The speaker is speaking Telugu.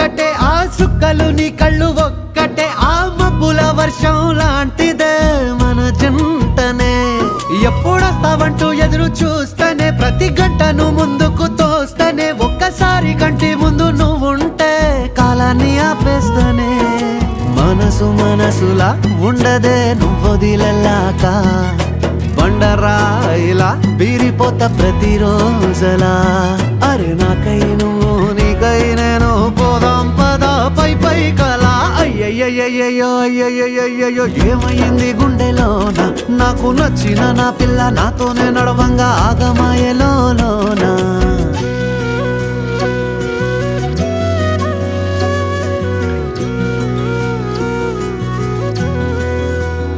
ఒక్కటే ఆ సుక్కలు నీ కళ్ళు ఒక్కటే ఆ మబ్బుల వర్షం లాంటిదే మన జంటనే ఎప్పుడొస్తావంటూ ఎదురు చూస్తేనే ప్రతి గంటను ముందుకు తోస్తేనే ఒక్కసారి కంటి ముందు నువ్వుంటే కాలాన్ని ఆపేస్తేనే మనసు మనసులా ఉండదే నువ్వొదిలెళ్ళాక బండరాయిలా బీరిపోత ప్రతిరోజలా అరే నాకై నువ్వు నీకై నేను పోదాం పదా పై పై కలా అయ్యయ్యయ్యో అయ్యయ్యయ్యో ఏమైంది గుండెలోన నాకు నచ్చిన నా పిల్ల నాతోనే నడవంగా ఆగమాయలోనా